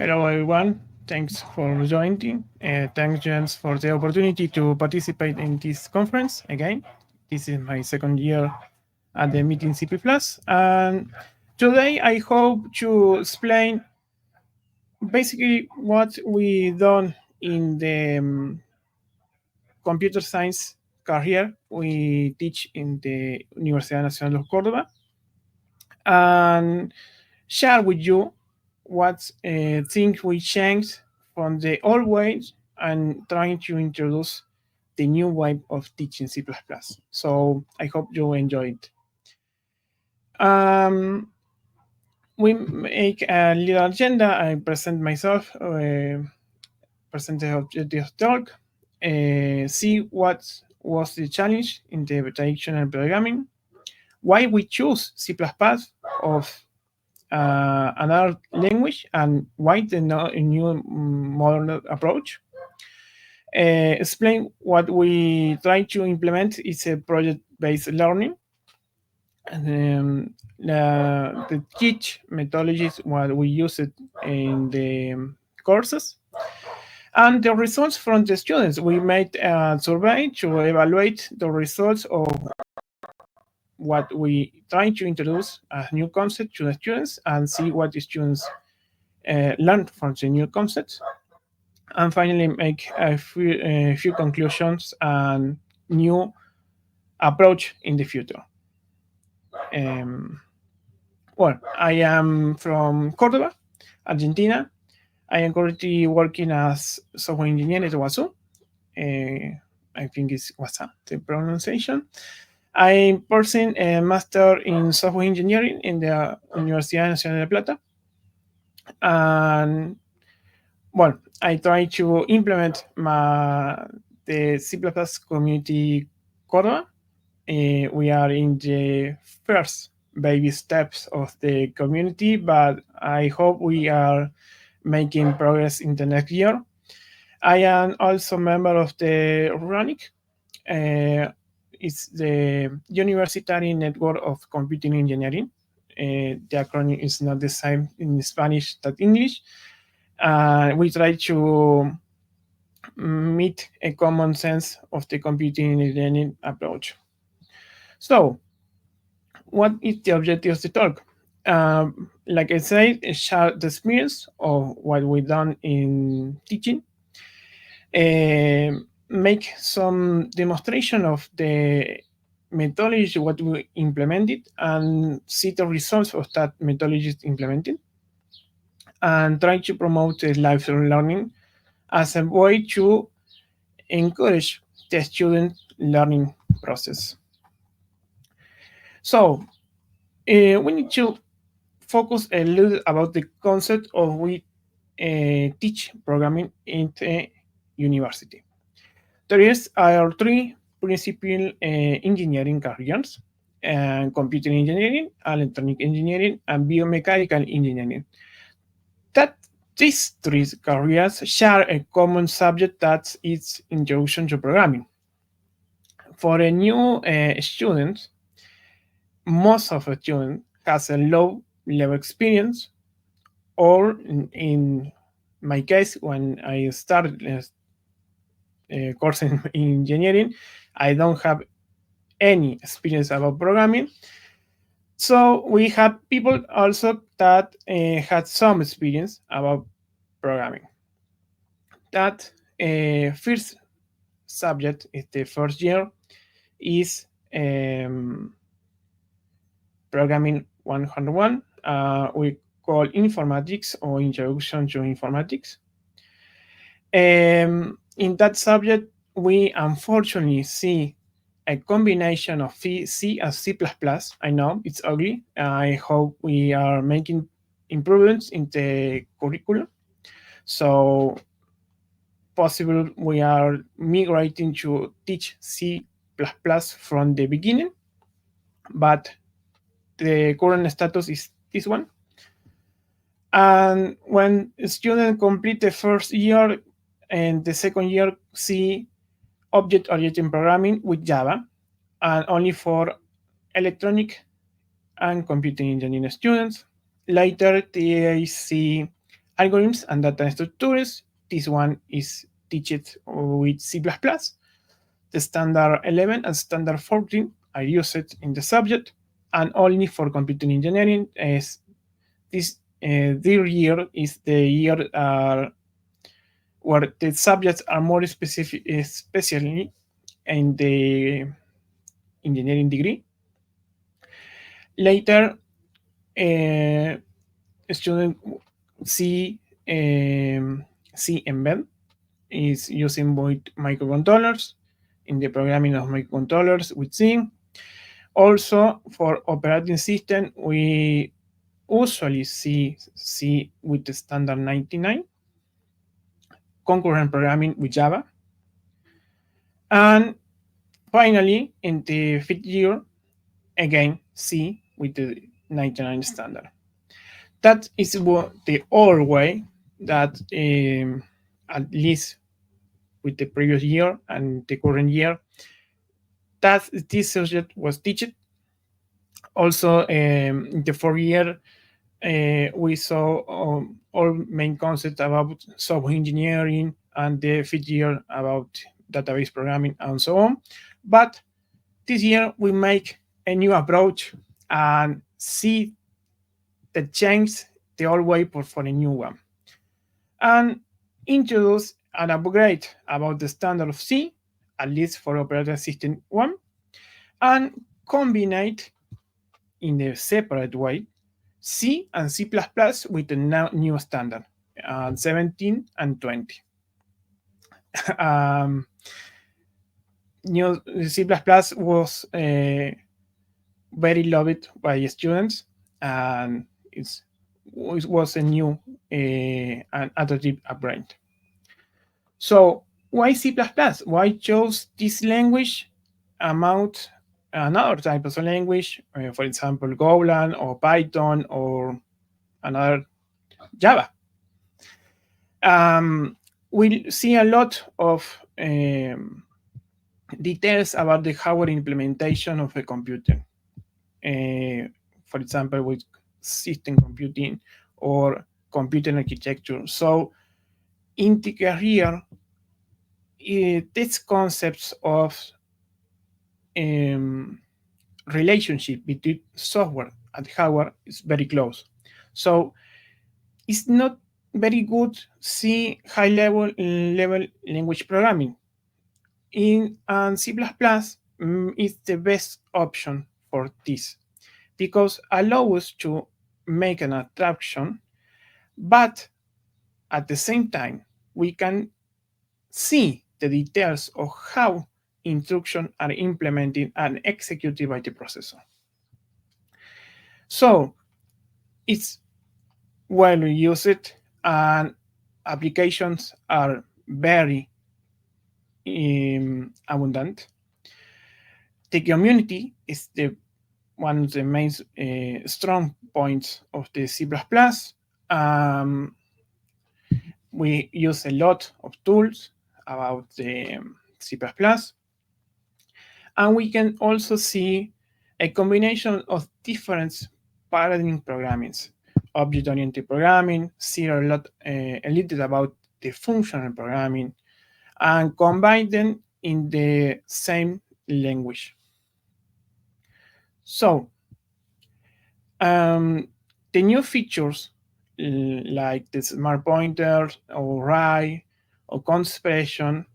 Hello, everyone. Thanks for joining. Thanks, James, for the opportunity to participate in this conference again. This is my second year at the meeting CP+. And today I hope to explain basically what we done in the computer science career we teach in the Universidad Nacional de Córdoba, and share with you what things we changed from the old way and trying to introduce the new way of teaching C++. So I hope you enjoy it. We make a little agenda. I present myself, present the objective of talk, see what was the challenge in the traditional programming, why we choose C++ of another language, and why the new modern approach. Explain what we try to implement is a project-based learning. And, the teach methodologies, what we use it in the courses, and the results from the students. We made a survey to evaluate the results of what we try to introduce as new concept to the students and see what the students learn from the new concepts, and finally make a few conclusions and new approach in the future. Um, well, I am from Cordoba, Argentina. I am currently working as software engineer at WASU. I think it's WASA, the pronunciation. I'm pursuing a master in software engineering in the Universidad Nacional de Plata. And well, I try to implement the C++ community Cordova. We are in the first baby steps of the community, but I hope we are making progress in the next year. I am also a member of the RUNIC. It's the University Network of Computing Engineering. The acronym is not the same in Spanish that English. We try to meet a common sense of the computing engineering approach. So, what is the objective of the talk? Like I said, share the experience of what we've done in teaching, make some demonstration of the methodology, what we implemented, and see the results of that methodology implemented, and try to promote lifelong learning as a way to encourage the student learning process. So we need to focus a little about the concept of we teach programming in the university. There are three principal engineering careers: computer engineering, electronic engineering, and biomechanical engineering. That these three careers share a common subject, that is introduction to programming. For a new student, most of the student has a low level experience, or in my case, when I started course in engineering, I don't have any experience about programming. So we have people also that had some experience about programming. That first subject is the first year is programming 101. We call informatics or introduction to informatics. In that subject, we unfortunately see a combination of C and C++. I know it's ugly. I hope we are making improvements in the curriculum. So possible we are migrating to teach C++ from the beginning, but the current status is this one. And when students complete the first year and the second year, see object-oriented programming with Java, and only for electronic and computing engineering students. Later, they see algorithms and data structures. This one is taught with C++. The standard 11 and standard 14 are used in the subject, and only for computer engineering is this year is the year where the subjects are more specific, especially in the engineering degree. Later, uh, student C C embed is using with microcontrollers in the programming of microcontrollers with C. Also, for operating system, we usually see C with the standard 99, concurrent programming with Java. And finally, in the fifth year, again, C with the 99 standard. That is the old way that, at least with the previous year and the current year, that this subject was taught. Also, in the fourth year, we saw all main concepts about software engineering, and the fifth year about database programming and so on. But this year we make a new approach and see the change the old way for a new one, and introduce an upgrade about the standard of C, at least for operating system 1, and combine it in a separate way C and C++ with the new standard, 17 and 20. um, New C++ was very loved by students, and it was a new and attractive upgrade. So why C++? Why chose this language among another type of language, for example, Golang or Python or another Java? We see a lot of details about the hardware implementation of a computer. For example, with system computing or computer architecture. So in the career, these concepts of relationship between software and hardware is very close. So it's not very good C high level language programming. In C++ is the best option for this, because allows us to make an abstraction, but at the same time we can see the details of how instructions are implemented and executed by the processor. So it's well used, and applications are very abundant. The community is one of the main strong points of the C++. We use a lot of tools about the C++, and we can also see a combination of different paradigm programmings. Object-oriented programming, see a little about the functional programming, and combine them in the same language. So, the new features like the smart pointer or array or compression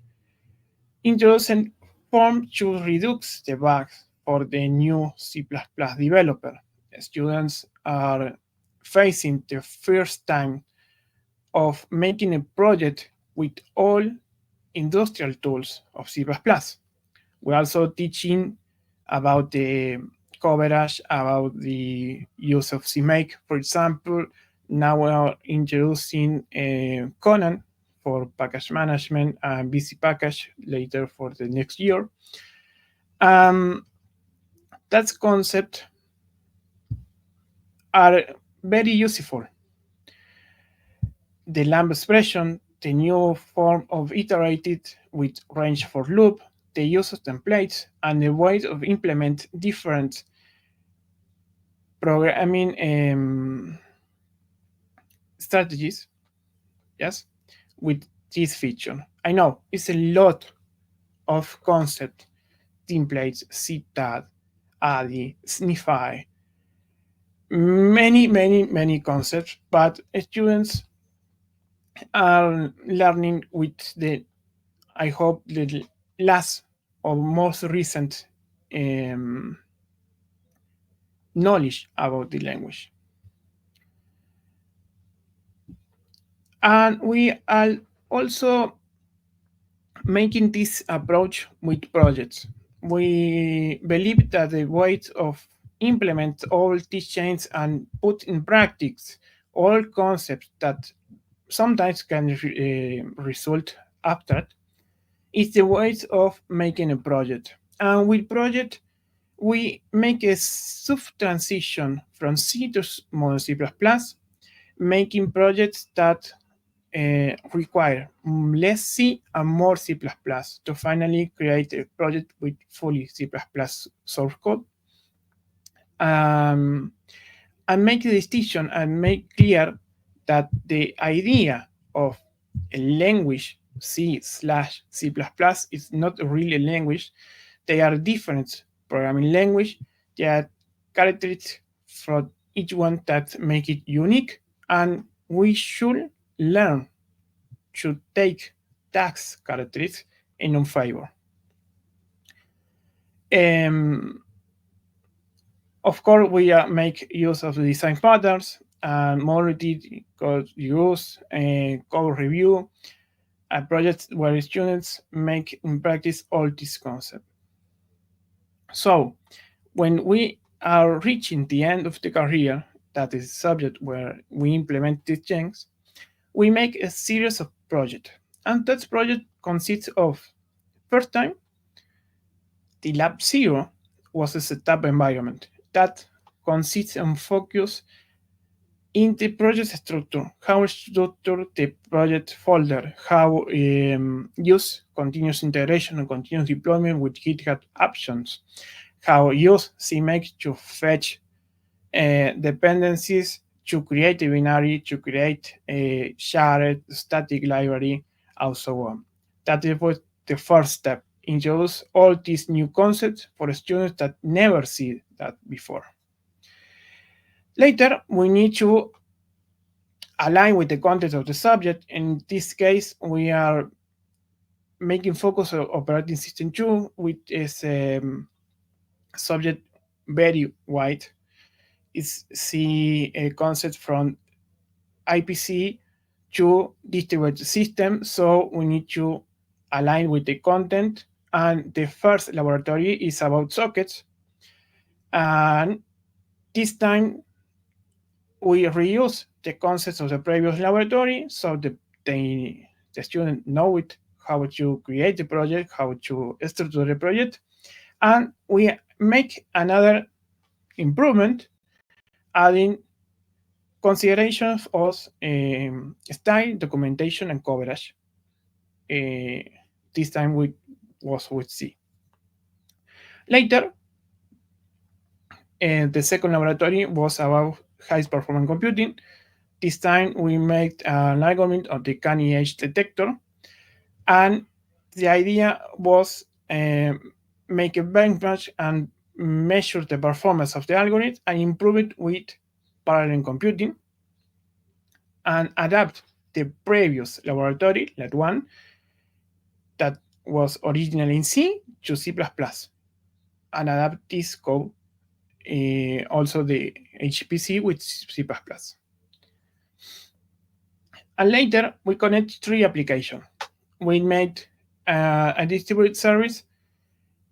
introduce a form to reduce the bugs for the new C++ developer. Students are facing the first time of making a project with all industrial tools of C++. We're also teaching about the coverage, about the use of CMake, for example. Now we are introducing Conan for package management and BC package later for the next year. That concept are very useful. The lamp expression, the new form of iterated with range for loop, the use of templates, and the way of implement different programming strategies Yes, with this feature. I know it's a lot of concept, templates, CTAD, ADI, Snify, many concepts, but students are learning with the, I hope, the last or most recent um, knowledge about the language. And we are also making this approach with projects. We believe that the way of implement all these chains and put in practice all concepts that sometimes can result abstract is the way of making a project. And with project, we make a sub transition from C to modern C++, making projects that require less C and more C++ to finally create a project with fully C++ source code, um, and make the distinction and make clear that the idea of a language C/C++ is not really a language. They are different programming language. They are characteristics from each one that make it unique, and we should learn to take tax characteristics in our favor. Um, of course, we make use of the design patterns and modality code use, code review, and projects where students make in practice all these concepts. So, when we are reaching the end of the career, that is the subject where we implement these changes, we make a series of projects. And that project consists of, first time, the Lab Zero was a setup environment that consists and focus in the project structure, how structure the project folder, how use continuous integration and continuous deployment with GitHub Actions, how use CMake to fetch dependencies, to create a binary, to create a shared static library, and so on. That was the first step. Introduce all these new concepts for students that never see that before. Later, we need to align with the content of the subject. In this case, we are making focus on operating system 2, which is subject very wide. It's see a concept from IPC to distributed system, so we need to align with the content. And the first laboratory is about sockets, and this time we reuse the concepts of the previous laboratory, so the student know it, how to create the project, how to structure the project, and we make another improvement, adding considerations of style, documentation, and coverage. Uh, this time we was with C. Later, the second laboratory was about high performance computing. This time we made an algorithm of the canny edge detector, and the idea was make a benchmark and measure the performance of the algorithm and improve it with parallel computing, and adapt the previous laboratory, that one that was originally in C, to C++, and adapt this code, also the HPC with C++. And later, we connect three applications. We made a distributed service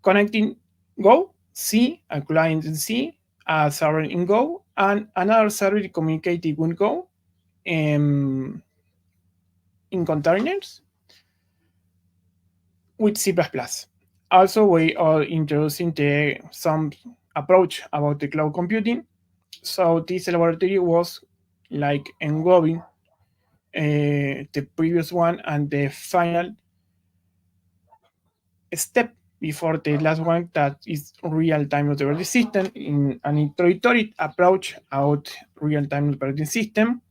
connecting Go, C, a client in C, a server in Go, and another server communicating with Go in containers with C++. Also, we are introducing some approach about the cloud computing. So this laboratory was like englobing the previous one and the final step before the last one, that is real-time operating system, in an introductory approach about real-time operating system.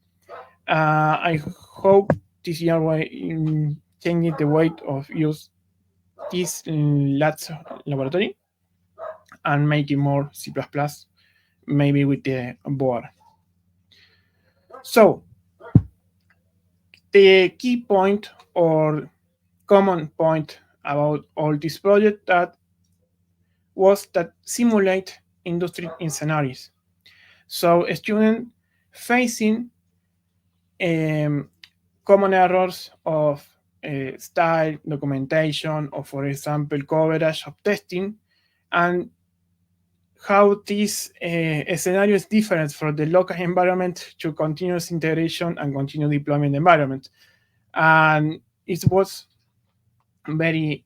I hope this year we changing the way of use this labs laboratory and making more C++, maybe with the board. So the key point or common point about all this project that was that simulate industry in scenarios. So a student facing um, common errors of style, documentation, or for example, coverage of testing, and how this scenario is different from the local environment to continuous integration and continuous deployment environment. And it was very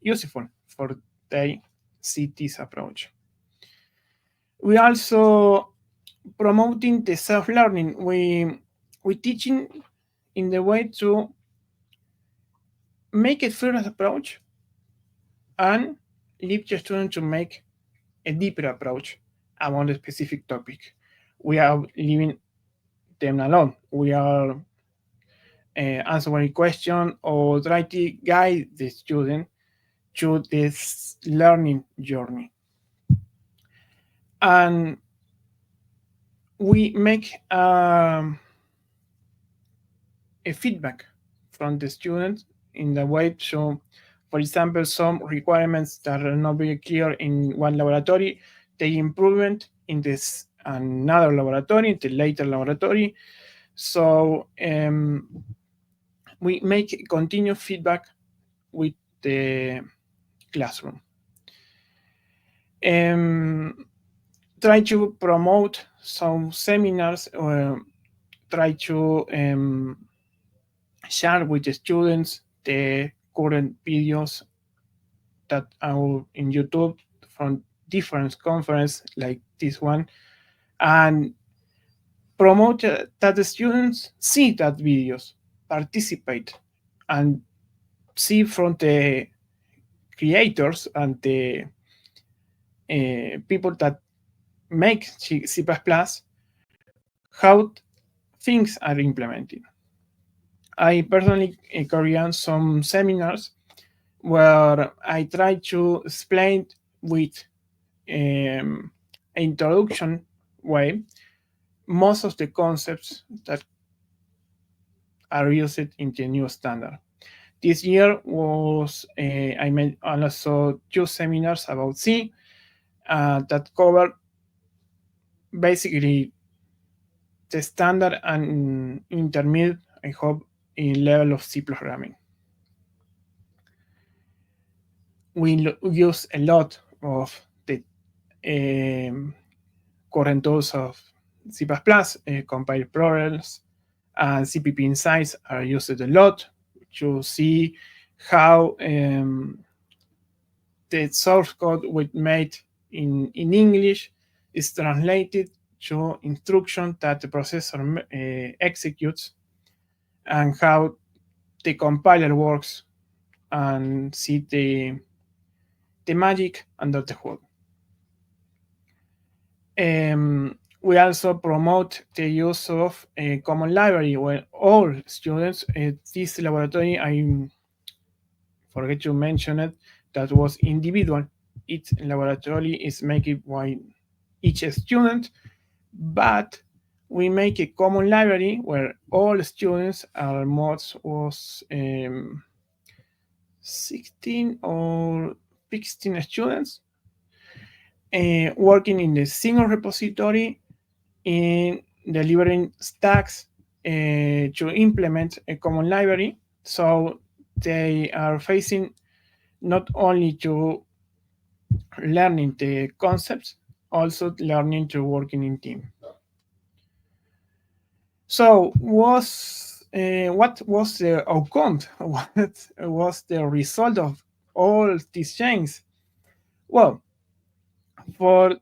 useful for the cities approach. We also promoting the self-learning. We teaching in the way to make a first approach and leave the student to make a deeper approach about a specific topic. We are leaving them alone. We are answering question or try to guide the student to this learning journey. And we make a feedback from the students in the way to, for example, some requirements that are not very clear in one laboratory, they improvement in this another laboratory, the later laboratory. So we make continuous feedback with the classroom. Try to promote some seminars, or try to share with the students the current videos that are in YouTube from different conferences like this one, and promote that the students see that videos, participate, and see from the creators and the people that make C++ how things are implemented. I personally carry on some seminars where I try to explain with an introduction way most of the concepts that are used in the new standard. This year was I made also 2 seminars about C that cover basically the standard and intermediate, I hope, in level of C programming. We use a lot of the current tools of C++, compile programs, and CPP insights are used a lot to see how the source code we made in English is translated to instruction that the processor executes, and how the compiler works, and see the magic under the hood. We also promote the use of a common library where all students, this laboratory, I forget to mention it, that was individual. Each laboratory is made by each student, but we make a common library where all students, almost was 16 or 16 students, working in the single repository in delivering stacks to implement a common library. So they are facing not only to learning the concepts, also learning to working in team. So what was the outcome? What was the result of all these changes? Well, for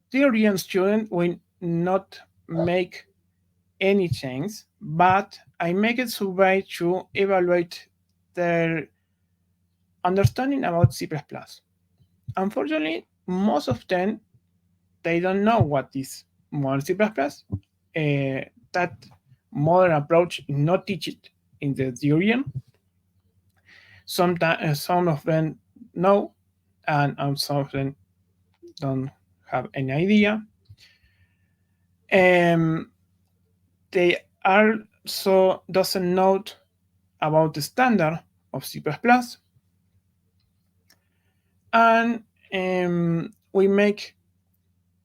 theory and student, we not make any change, but I make a survey to evaluate their understanding about C++. Unfortunately, most of them, they don't know what is modern C++. That modern approach is not teach it in the theory. Sometimes some of them know, and some of them don't have any idea. Um, they also doesn't know about the standard of C++, and we make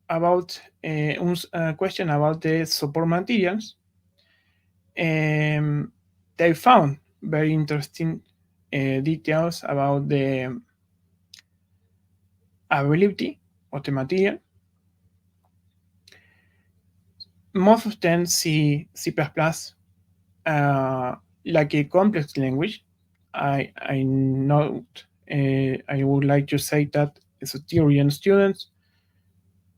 about a question about the support materials. Um, they found very interesting details about the availability of the material. Most of them see C++ like a complex language. I note I would like to say that Esoterian students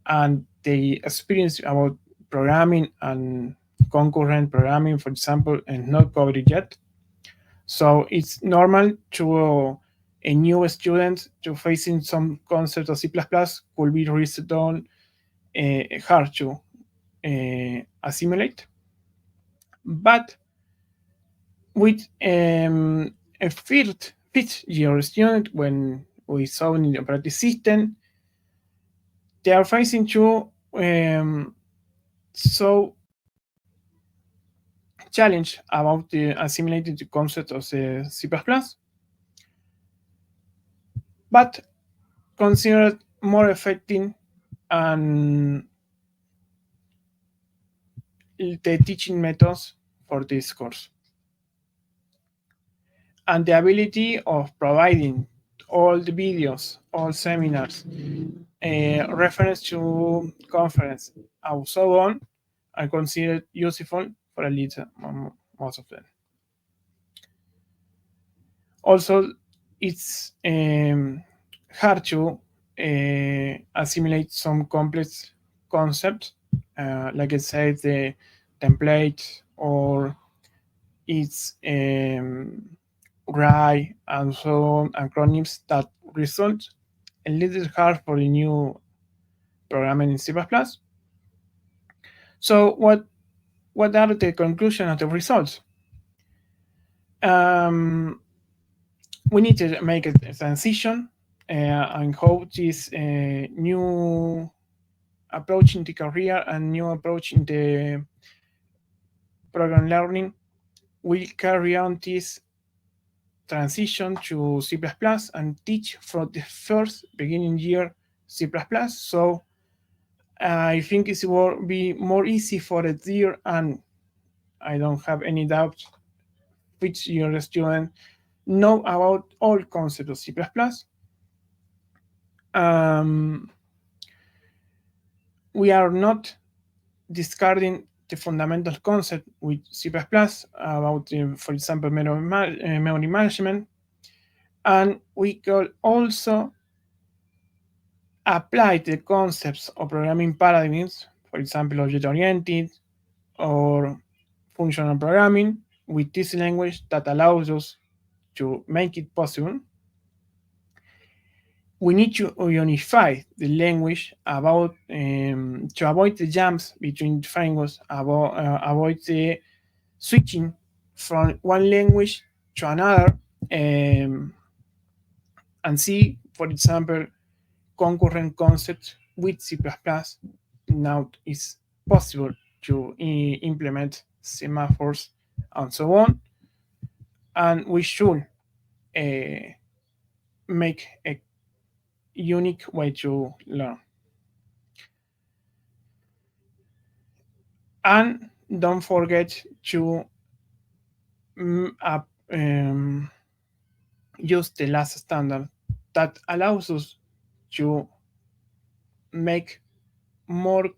and the experience about programming and concurrent programming, for example, is not covered yet. So it's normal to a new student to facing some concept of C++ could be reasonable hard to assimilate. But with a fifth year student, when we saw in the operating system, they are facing to so challenge about the assimilating the concept of the C++, but considered more effective and the teaching methods for this course. And the ability of providing all the videos, all seminars, reference to conference, and so on, are considered useful for at least most of them. Also, it's hard to assimilate some complex concepts, like I said, the template or its GRAI and so on, acronyms that result a little hard for the new programming in C++. So what are the conclusions of the results? We need to make a transition and how this new approach in the career and new approach in the program learning will carry on this transition to C++ and teach from the first beginning year C++. So I think it will be more easy for the year, and I don't have any doubt which year student know about all concepts of C++. Um, we are not discarding the fundamental concept with C++ about, for example, memory management, and we could also apply the concepts of programming paradigms, for example, object-oriented or functional programming, with this language that allows us to make it possible. We need to unify the language about to avoid the jumps between frameworks, avoid the switching from one language to another, and see, for example, concurrent concepts with C++. Now it's possible to implement semaphores and so on, and we should make a unique way to learn. And don't forget to use the last standard that allows us to make more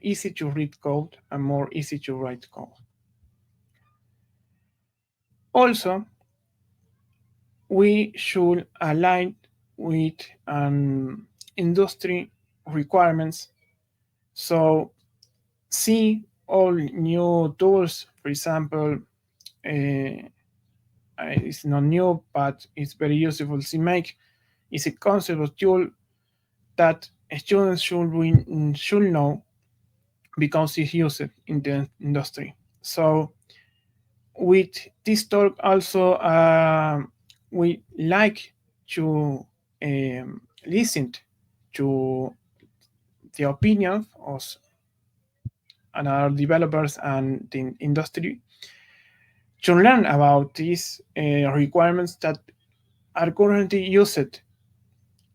easy to read code and more easy to write code. Also, we should align with industry requirements. So see all new tools, for example, it's not new, but it's very useful. CMake is a concept of tool that students should know because it's used in the industry. So with this talk also, we like to listen to the opinions of other developers and the industry to learn about these requirements that are currently used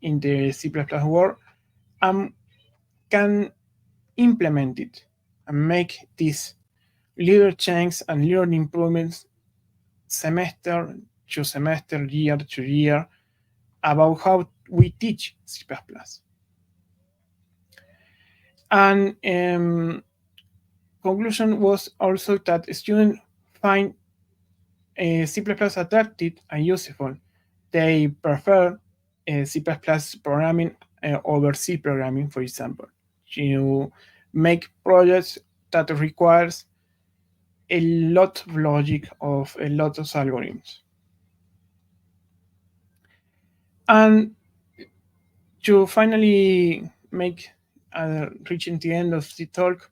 in the C++ world and can implement it and make these little changes and little improvements semester to semester, year to year, about how we teach C++. And conclusion was also that students find C++ attractive and useful. They prefer C++ programming over C programming, for example. You make projects that requires a lot of logic of a lot of algorithms. And to finally make reaching the end of the talk,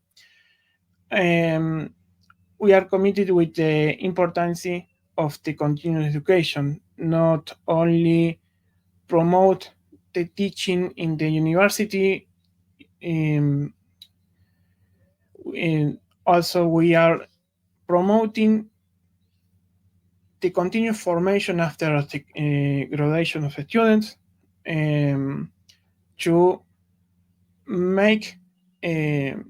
we are committed with the importance of the continuous education, not only promote the teaching in the university, um, also we are promoting the continuous formation after the graduation of students, to make an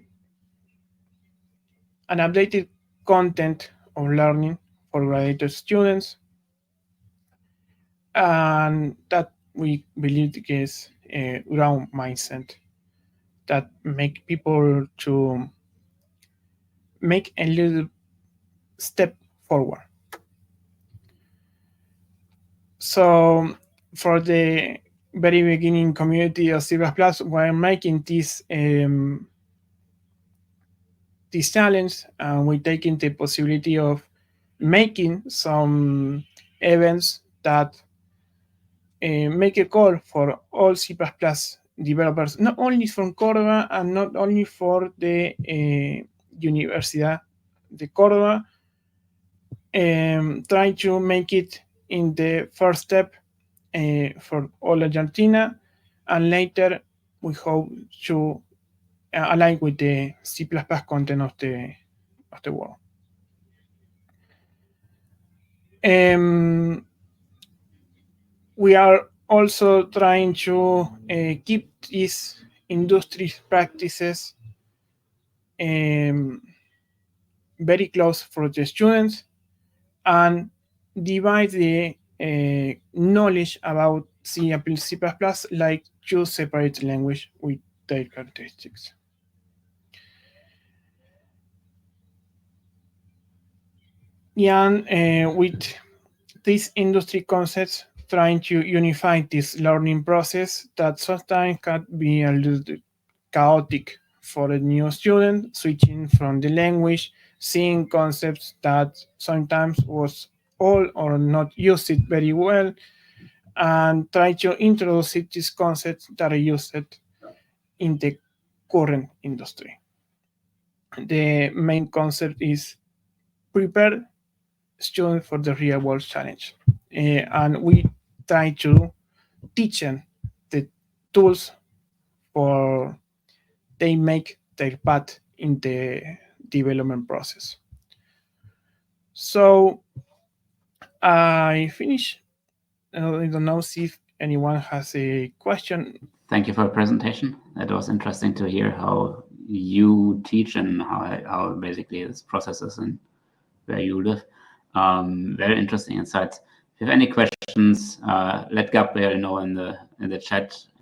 updated content of learning for graduate students, and that we believe is a ground mindset that make people to make a little step forward. So for the very beginning community of C++, we're making this challenge, and we're taking the possibility of making some events that make a call for all C++ developers, not only from Córdoba and not only for the Universidad de Córdoba, trying to make it in the first step for all Argentina, and later we hope to align with the C++ content of the world. We are also trying to keep these industry practices very close for the students and divide the knowledge about C and C++ like two separate languages with their characteristics. And with these industry concepts, trying to unify this learning process that sometimes can be a little chaotic for a new student, switching from the language, seeing concepts that sometimes was all or not used it very well, and try to introduce these concepts that are used in the current industry. The main concept is prepare students for the real world challenge. And we try to teach them the tools for they make their path in the development process. So I finish. I don't know if anyone has a question. Thank you for the presentation. It was interesting to hear how you teach and how basically this process is and where you live. Very interesting insights. If you have any questions, let Gabriel know in the chat.